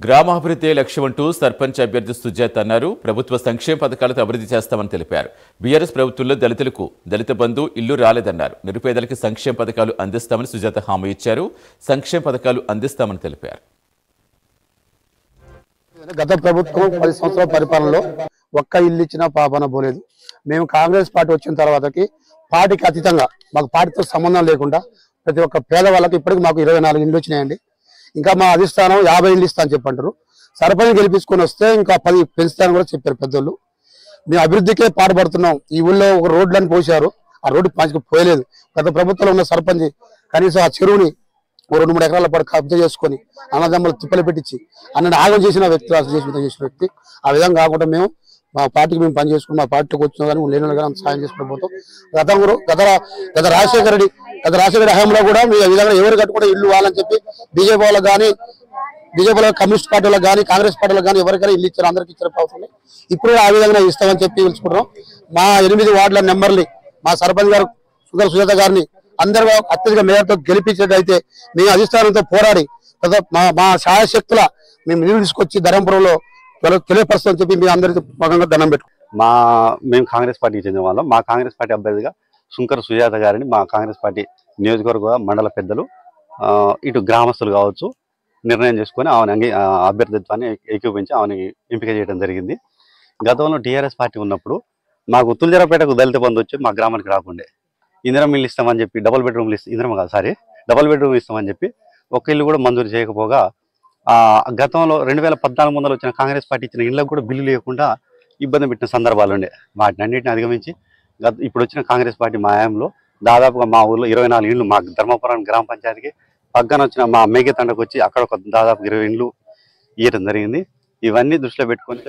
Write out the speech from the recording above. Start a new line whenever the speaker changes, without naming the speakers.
గ్రామాభివృద్ధి లక్ష్యమంటూ సర్పంచ్ అభ్యర్థి సుజాత అన్నారు. ప్రభుత్వ సంక్షేమ పథకాలతో అభివృద్ధి చేస్తామని తెలిపారు. బీఆర్ఎస్ ప్రభుత్వంలో దళితులకు దళిత బంధు ఇల్లు రాలేదన్నారు. నిరుపేదలకు సంక్షేమ పథకాలు అందిస్తామని సుజాత హామీ ఇచ్చారు. సంక్షేమ పథకాలు అందిస్తామని తెలిపారు.
గత ప్రభుత్వం 10 సంవత్సరాల పరిపాలనలో ఒక్క ఇల్లు ఇచ్చినా పాపన పోలేదు. మేము కాంగ్రెస్ పార్టీ వచ్చిన తర్వాతకి పార్టీకి అతీతంగా మాకు పార్టీతో సంబంధం లేకుండా ప్రతి ఒక్క పేదవాళ్ళకి ఇప్పటికి మాకు 24 ఇండ్లు వచ్చినాయండి. ఇంకా మా అధిష్టానం 50 ఇండ్లు ఇస్తా అని చెప్పంటారు. సర్పంచ్ గెలిపించుకొని వస్తే ఇంకా 10 పెంచుతారని కూడా చెప్పారు పెద్దోళ్ళు. మేము అభివృద్ధికే పాటుపడుతున్నాం. ఈ ఊళ్ళో ఒక రోడ్లను పోసారు, ఆ రోడ్డు పంచుకు పోయలేదు. గత ప్రభుత్వంలో ఉన్న సర్పంచ్ కనీసం ఆ చెరువుని 2-3 ఎకరాల పాటు కబ్జా చేసుకొని అన్నదమ్ములు తిప్పలు పెట్టించి అన్నది ఆగం చేసిన వ్యక్తి. ఆ విధంగా కాకుండా మేము మా పార్టీకి మేము పని చేసుకుని మా పార్టీకి వచ్చినా కానీ లేని కానీ సాయం చేసుకుని పోతాం. గత రాజశేఖర రెడ్డి హయాంలో కూడా మేము ఈ విధంగా ఎవరు కట్టుకుంటే ఇల్లు వాళ్ళని చెప్పి బీజేపీ వాళ్ళకి కానీ కమ్యూనిస్ట్ పార్టీలకు కానీ కాంగ్రెస్ పార్టీలకు కానీ ఎవరికైనా ఇల్లు ఇచ్చారు, అందరికి ఇచ్చారు అవసరం. ఇప్పుడు ఆ విధంగా ఇస్తామని చెప్పి పిలుచుకుంటున్నాం. మా 8 వార్డుల నెంబర్ని మా సర్పంచ్ గారు సుజాత గారిని అందరూ అత్యధిక మేరతో గెలిపించేటైతే మేము అధిష్టానంతో పోరాడి మా శాయశక్తుల మేము నీళ్లు తీసుకొచ్చి ధర్మపురంలో తెలియపరుస్తామని చెప్పి మీ అందరికీ భాగంగా దండం పెట్టుకుంటాం.
మేము కాంగ్రెస్ పార్టీకి చెందిన వాళ్ళం. మా కాంగ్రెస్ పార్టీ అభ్యర్థిగా సుంకర సుజాత గారిని మా కాంగ్రెస్ పార్టీ నియోజకవర్గ మండల పెద్దలు ఇటు గ్రామస్తులు కావచ్చు నిర్ణయం చేసుకొని ఆమె అభ్యర్థిత్వాన్ని ఏకీపించి ఆమెని ఎంపిక చేయడం జరిగింది. గతంలో టీఆర్ఎస్ పార్టీ ఉన్నప్పుడు మాకు తుల్జరపేటకు దళిత బంధు వచ్చి మా గ్రామానికి రాకుండే ఇందిరమ్మ ఇల్లు ఇస్తామని చెప్పి డబుల్ బెడ్రూమ్లు ఇస్తామని చెప్పి ఒక ఇల్లు కూడా మంజూరు చేయకపోగా గతంలో 2014 ముందర వచ్చిన కాంగ్రెస్ పార్టీ ఇచ్చిన ఇళ్ళకు కూడా బిల్లు లేకుండా ఇబ్బంది పెట్టిన సందర్భాలు ఉండే. వాటిని అన్నింటిని అధిగమించి ఇప్పుడు వచ్చిన కాంగ్రెస్ పార్టీ మా హయాంలో దాదాపుగా మా ఊర్లో 24 ఇళ్ళు మా ధర్మపురం గ్రామ పంచాయతీకి పక్కన వచ్చిన మా మేఘతండకు వచ్చి అక్కడ ఒక దాదాపు 20 ఇండ్లు ఇవ్వడం జరిగింది. ఇవన్నీ దృష్టిలో పెట్టుకొని